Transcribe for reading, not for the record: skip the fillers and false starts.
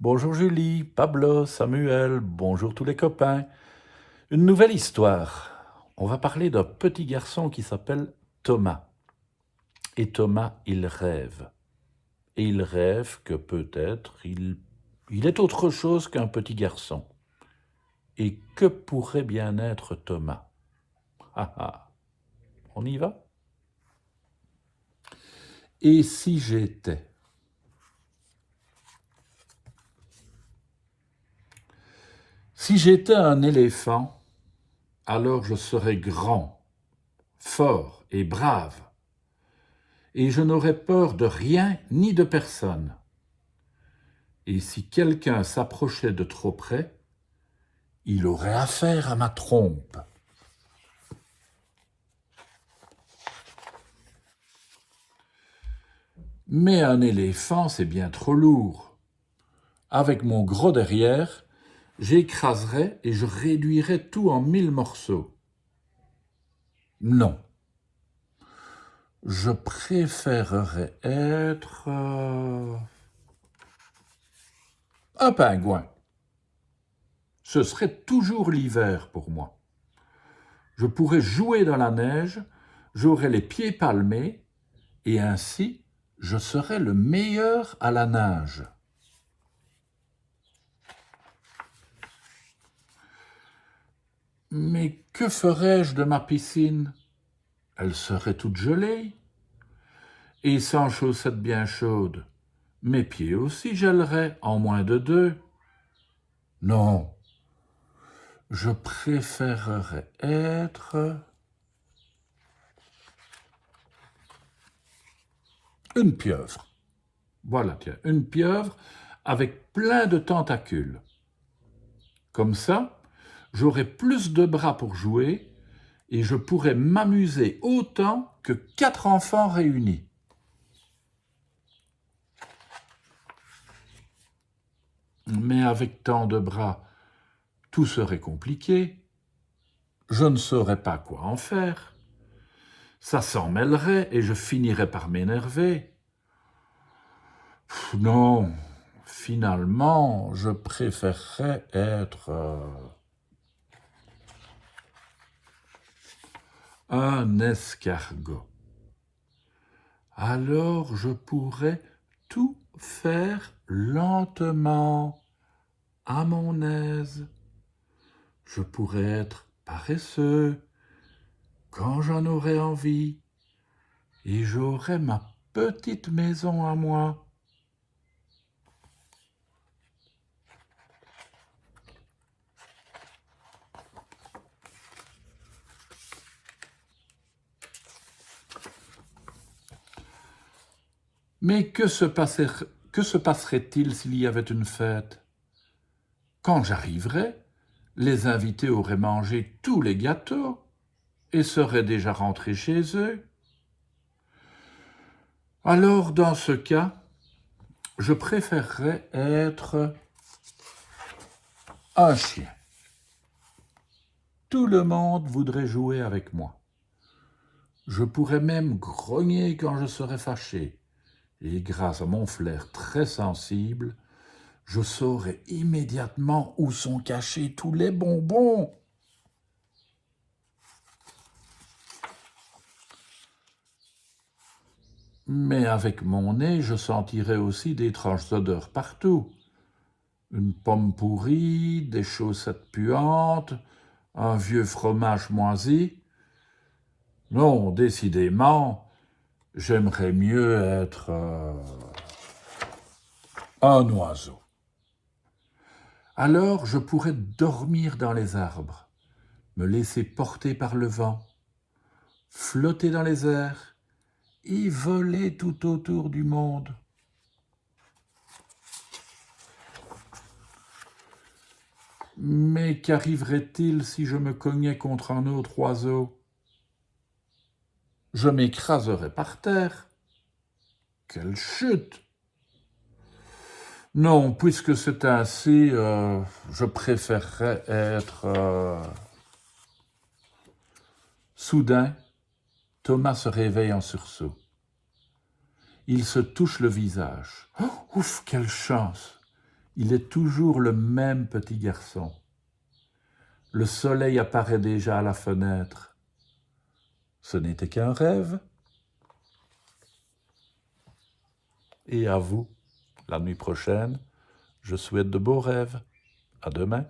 Bonjour Julie, Pablo, Samuel, bonjour tous les copains. Une nouvelle histoire. On va parler d'un petit garçon qui s'appelle Thomas. Et Thomas, il rêve. Et il rêve que peut-être il est autre chose qu'un petit garçon. Et que pourrait bien être Thomas? Ah ah, on y va? Et si j'étais? Si j'étais un éléphant, alors je serais grand, fort et brave. Et je n'aurais peur de rien ni de personne. Et si quelqu'un s'approchait de trop près, il aurait affaire à ma trompe. Mais un éléphant, c'est bien trop lourd. Avec mon gros derrière, j'écraserais et je réduirais tout en 1000 morceaux. Non. Je préférerais être un pingouin. Ce serait toujours l'hiver pour moi. Je pourrais jouer dans la neige, j'aurais les pieds palmés, et ainsi je serais le meilleur à la nage. Mais que ferais-je de ma piscine? Elle serait toute gelée. Et sans chaussettes bien chaudes, mes pieds aussi gèleraient en moins de 2. Non, je préférerais être une pieuvre. Voilà, tiens, une pieuvre avec plein de tentacules. Comme ça, j'aurais plus de bras pour jouer et je pourrais m'amuser autant que 4 enfants réunis. Mais avec tant de bras, tout serait compliqué. Je ne saurais pas quoi en faire. Ça s'en mêlerait et je finirais par m'énerver. Non, finalement, je préférerais être un escargot. Alors je pourrais tout faire lentement, à mon aise. Je pourrais être paresseux quand j'en aurais envie et j'aurais ma petite maison à moi. Mais que se passerait-il s'il y avait une fête? Quand j'arriverais, les invités auraient mangé tous les gâteaux et seraient déjà rentrés chez eux. Alors, dans ce cas, je préférerais être un chien. Tout le monde voudrait jouer avec moi. Je pourrais même grogner quand je serais fâché. Et grâce à mon flair très sensible, je saurais immédiatement où sont cachés tous les bonbons. Mais avec mon nez, je sentirais aussi d'étranges odeurs partout. Une pomme pourrie, des chaussettes puantes, un vieux fromage moisi. Non, décidément, j'aimerais mieux être un oiseau. Alors je pourrais dormir dans les arbres, me laisser porter par le vent, flotter dans les airs et voler tout autour du monde. Mais qu'arriverait-il si je me cognais contre un autre oiseau? Je m'écraserais par terre. Quelle chute! Non, puisque c'est ainsi, je préférerais être... Soudain, Thomas se réveille en sursaut. Il se touche le visage. Oh, ouf, quelle chance! Il est toujours le même petit garçon. Le soleil apparaît déjà à la fenêtre. Ce n'était qu'un rêve. Et à vous, la nuit prochaine, je souhaite de beaux rêves. À demain.